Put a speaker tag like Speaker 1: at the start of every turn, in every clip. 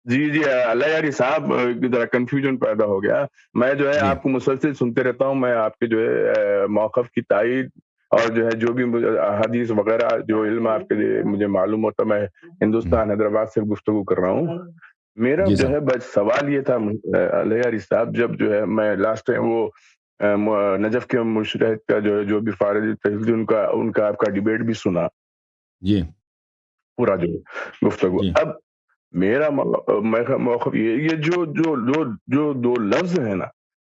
Speaker 1: جی جی اللہ یاری صاحب ذرا کنفیوژن پیدا ہو گیا. میں جو ہے
Speaker 2: جی
Speaker 1: آپ کو مسلسل سنتے رہتا ہوں. میں آپ کے جو ہے موقف کی تائید اور جو ہے جو بھی حدیث وغیرہ جو علم آپ کے لیے مجھے معلوم ہوتا. میں ہندوستان حیدرآباد سے گفتگو کر رہا ہوں. میرا
Speaker 2: جی
Speaker 1: جو
Speaker 2: صاحب.
Speaker 1: ہے بس سوال یہ تھا اللہ یاری صاحب، جب جو ہے میں لاسٹ ٹائم وہ نجف کے مشرحد کا جو بھی فارغ تحصیل ان کا آپ کا ڈیبیٹ بھی سنا
Speaker 2: جی
Speaker 1: پورا جو گفتگو.
Speaker 2: جی
Speaker 1: اب میرا موقف یہ جو جو جو جو دو لفظ ہیں نا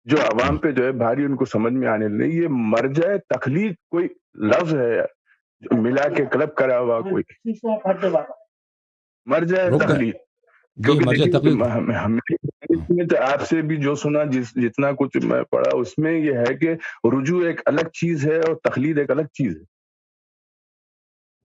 Speaker 1: جو عوام پہ جو ہے بھاری ان کو سمجھ میں آنے لگے، یہ مرجع تخلیق کوئی لفظ ہے جو ملا کے کلب کرا ہوا کوئی مرجع
Speaker 2: رک
Speaker 1: تخلیق.
Speaker 2: جی
Speaker 1: کیونکہ
Speaker 2: مرجع
Speaker 1: دیکھیے
Speaker 2: تقلید.
Speaker 1: ہم نے تو آپ سے بھی جو سنا جتنا کچھ میں پڑھا اس میں یہ ہے کہ رجوع ایک الگ چیز ہے اور تخلید ایک الگ چیز ہے.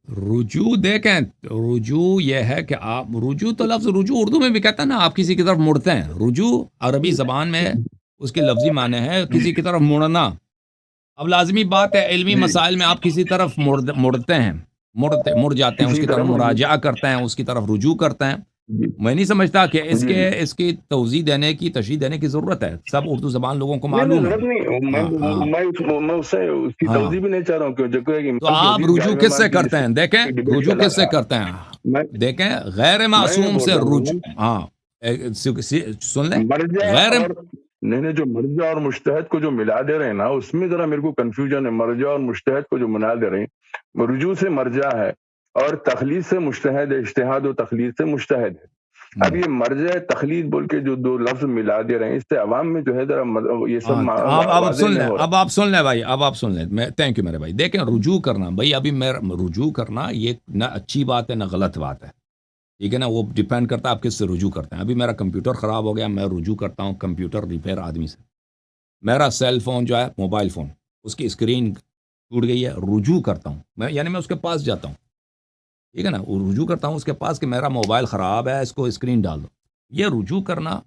Speaker 2: رجوع دیکھیں، رجوع یہ ہے کہ آپ رجوع تو لفظ رجوع اردو میں بھی کہتا ہے نا، آپ کسی کی طرف مڑتے ہیں. رجوع عربی زبان میں اس کے لفظی معنی ہے
Speaker 1: جی
Speaker 2: کسی کی طرف مڑنا. اب لازمی بات ہے علمی
Speaker 1: جی
Speaker 2: مسائل میں آپ کسی طرف مڑتے ہیں، مڑ جاتے ہیں، اس
Speaker 1: کسی
Speaker 2: کی طرف
Speaker 1: طرف
Speaker 2: مراجعہ کرتے ہیں، اس کی طرف رجوع کرتے ہیں.
Speaker 1: جی
Speaker 2: میں نہیں سمجھتا کہ
Speaker 1: جی جی
Speaker 2: اس کی توضیح دینے کی، تشریح دینے کی ضرورت ہے. سب اردو زبان لوگوں کو
Speaker 1: نہیں
Speaker 2: معلوم ہے.
Speaker 1: ضرورت نہیں.
Speaker 2: ہاں ہاں
Speaker 1: میں اس سے اس کی
Speaker 2: ہاں.
Speaker 1: توضیح بھی نہیں چاہ رہا ہوں کہ جو کہ
Speaker 2: تو
Speaker 1: امام کی
Speaker 2: آپ
Speaker 1: حدیث
Speaker 2: رجوع
Speaker 1: جامع
Speaker 2: کس سے
Speaker 1: مسجد
Speaker 2: کرتے
Speaker 1: جس
Speaker 2: ہیں؟ دیکھیں
Speaker 1: کی ڈبیٹ
Speaker 2: رجوع
Speaker 1: چلا
Speaker 2: کس سے
Speaker 1: رہا
Speaker 2: کرتے ہیں.
Speaker 1: میں
Speaker 2: دیکھیں غیر
Speaker 1: میں یہ
Speaker 2: معصوم
Speaker 1: بول
Speaker 2: سے
Speaker 1: رہا
Speaker 2: رجوع.
Speaker 1: ہوں
Speaker 2: ہاں سن لیں.
Speaker 1: مرجع
Speaker 2: غیر
Speaker 1: اور نہیں جو مرجع اور مجتہد کو جو ملا دے رہے ہیں نا اس میں ذرا میرے کو کنفیوژن ہے. مرجع اور مجتہد کو جو ملا دے رہے ہیں، رجوع سے مرجع ہے اور تخلید سے مجتہد ہے، اجتہاد و تخلید سے مجتہد ہے. اب یہ مرجع تخلید بول کے جو دو لفظ ملا دے رہے ہیں، اس سے عوام میں جو ہے ذرا یہ سب
Speaker 2: ہاں اب
Speaker 1: واضح
Speaker 2: سن
Speaker 1: نہیں
Speaker 2: لیں،
Speaker 1: ہو رہا.
Speaker 2: اب آپ سن لیں بھائی، اب آپ سن لیں. میں تھینک یو میرے بھائی. دیکھیں رجوع کرنا بھائی، ابھی رجوع کرنا یہ نہ اچھی بات ہے نہ غلط بات ہے. ٹھیک ہے نا، وہ ڈیپینڈ کرتا ہے آپ کس سے رجوع کرتے ہیں. ابھی میرا کمپیوٹر خراب ہو گیا، میں رجوع کرتا ہوں کمپیوٹر ریپیئر آدمی سے. میرا سیل فون جو ہے موبائل فون، اس کی اسکرین ٹوٹ گئی ہے، رجوع کرتا ہوں میں، یعنی میں اس کے پاس جاتا ہوں. ٹھیک ہے نا، رجوع کرتا ہوں اس کے پاس کہ میرا موبائل خراب ہے، اس کو اسکرین ڈال دو. یہ رجوع کرنا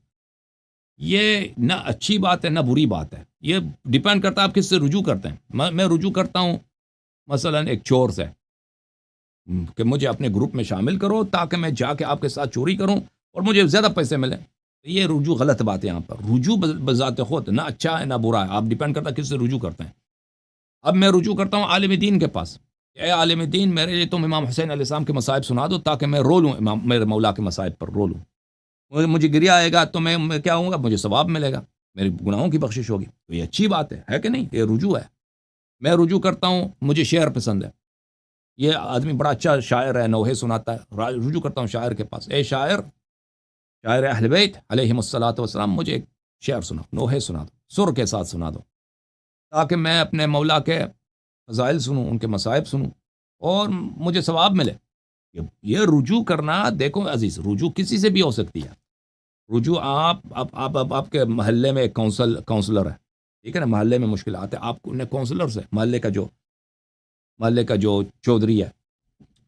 Speaker 2: یہ نہ اچھی بات ہے نہ بری بات ہے. یہ ڈیپینڈ کرتا ہے آپ کس سے رجوع کرتے ہیں. میں رجوع کرتا ہوں مثلا ایک چور سے کہ مجھے اپنے گروپ میں شامل کرو تاکہ میں جا کے آپ کے ساتھ چوری کروں اور مجھے زیادہ پیسے ملیں. یہ رجوع غلط بات ہے. یہاں پر رجوع بذات خود نہ اچھا ہے نہ برا ہے، آپ ڈیپینڈ کرتا ہے کس سے رجوع کرتے ہیں. اب میں رجوع کرتا ہوں عالم دین کے پاس. اے عالم دین، میرے لیے تم امام حسین علیہ السلام کے مصائب سنا دو تاکہ میں رو لوں، میرے مولا کے مصائب پر رو لوں. مجھے گریا آئے گا تو میں کیا ہوں گا، مجھے ثواب ملے گا، میرے گناہوں کی بخشش ہوگی. تو یہ اچھی بات ہے کہ نہیں؟ یہ رجوع ہے. میں رجوع کرتا ہوں، مجھے شعر پسند ہے، یہ آدمی بڑا اچھا شاعر ہے، نوحے سناتا ہے، رجوع کرتا ہوں شاعر کے پاس. اے شاعر، شاعر اہل بیت علیہم الصلاۃ والسلام، مجھے ایک شعر سنا، نوحے سنا دو، سر کے ساتھ سنا دو تاکہ میں اپنے مولا کے فضائل سنوں، ان کے مصائب سنوں اور مجھے ثواب ملے. یہ رجوع کرنا، دیکھو عزیز، رجوع کسی سے بھی ہو سکتی ہے. رجوع آپ کے محلے میں ایک کونسلر ہے، ٹھیک ہے نا، محلے میں مشکلات ہے، آپ نے کونسلر سے، محلے کا جو چودھری ہے،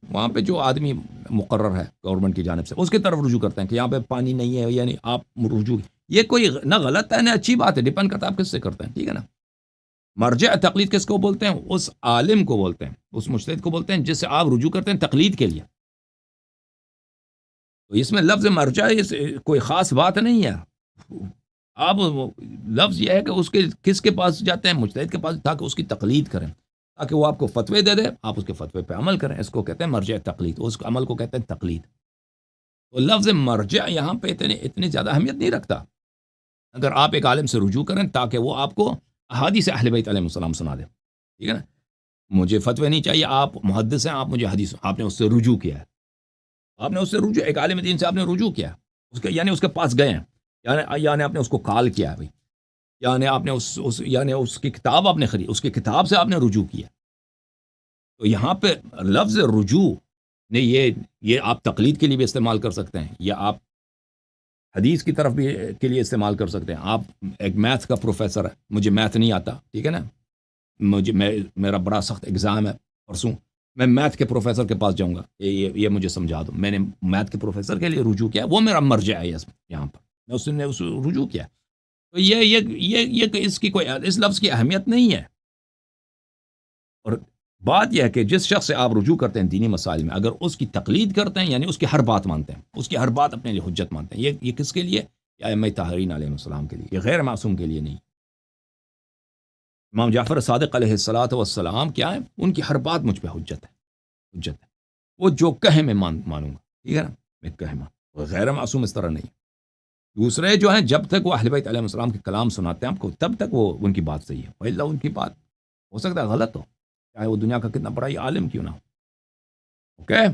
Speaker 2: وہاں پہ جو آدمی مقرر ہے گورنمنٹ کی جانب سے، اس کی طرف رجوع کرتے ہیں کہ یہاں پہ پانی نہیں ہے، یعنی آپ رجوع. یہ کوئی نہ غلط ہے نہ اچھی بات ہے، ڈیپینڈ کرتا ہے آپ کس سے کرتے ہیں. ٹھیک ہے نا. مرجع تقلید کس کو بولتے ہیں؟ اس عالم کو بولتے ہیں، اس مجتہد کو بولتے ہیں جس سے آپ رجوع کرتے ہیں تقلید کے لیے. تو اس میں لفظ مرجع کوئی خاص بات نہیں ہے. آپ لفظ یہ ہے کہ اس کے کس کے پاس جاتے ہیں؟ مجتہد کے پاس، تاکہ اس کی تقلید کریں، تاکہ وہ آپ کو فتوے دے دے، آپ اس کے فتوے پہ عمل کریں. اس کو کہتے ہیں مرجع تقلید، اس عمل کو کہتے ہیں تقلید. تو لفظ مرجع یہاں پہ اتنی زیادہ اہمیت نہیں رکھتا. اگر آپ ایک عالم سے رجوع کریں تاکہ وہ آپ کو احادیث اہل بیت علیہ السلام سنا دے. ٹھیک ہے نا. مجھے فتوے نہیں چاہیے، آپ محدث ہیں، آپ مجھے حدیث، آپ نے اس سے رجوع کیا ہے، آپ نے اس سے رجوع، ایک عالم دین سے آپ نے رجوع کیا، یعنی اس کے پاس گئے ہیں، یعنی آپ نے اس کو کال کیا ہے بھائی، یعنی آپ نے یعنی اس کی کتاب آپ نے خرید، اس کی کتاب سے آپ نے رجوع کیا. تو یہاں پہ لفظ رجوع نہیں، یہ آپ تقلید کے لیے بھی استعمال کر سکتے ہیں، یا آپ حدیث کی طرف بھی کے لیے استعمال کر سکتے ہیں. آپ ایک میتھ کا پروفیسر ہے، مجھے میتھ نہیں آتا، ٹھیک ہے نا، میرا بڑا سخت ایگزام ہے پرسوں، میں میتھ کے پروفیسر کے پاس جاؤں گا، یہ مجھے سمجھا دو. میں نے میتھ کے پروفیسر کے لیے رجوع کیا، وہ میرا مرجع ہے یہاں پر، میں اس نے رجوع کیا. تو یہ اس کی کوئی، اس لفظ کی اہمیت نہیں ہے. اور بات یہ ہے کہ جس شخص سے آپ رجوع کرتے ہیں دینی مسائل میں، اگر اس کی تقلید کرتے ہیں یعنی اس کی ہر بات مانتے ہیں، اس کی ہر بات اپنے لیے حجت مانتے ہیں، یہ کس کے لیے؟ یہ ائمہ طاہرین علیہ السلام کے لیے، یہ غیر معصوم کے لیے نہیں۔ امام جعفر صادق علیہ السلام کیا ہے؟ ان کی ہر بات مجھ پہ حجت ہے، وہ جو کہیں میں مانوں گا، ٹھیک ہے نا، میں کہیں وہ غیر معصوم اس طرح نہیں۔ دوسرے جو ہیں جب تک وہ اہل بیت علیہ السلام کے کلام سناتے ہیں آپ کو تب تک وہ ان کی بات صحیح ہے، وإلا ان کی بات ہو سکتا ہے غلط ہو، چاہے وہ دنیا کا کتنا بڑا ہی عالم کیوں نہ ہو۔ اوکے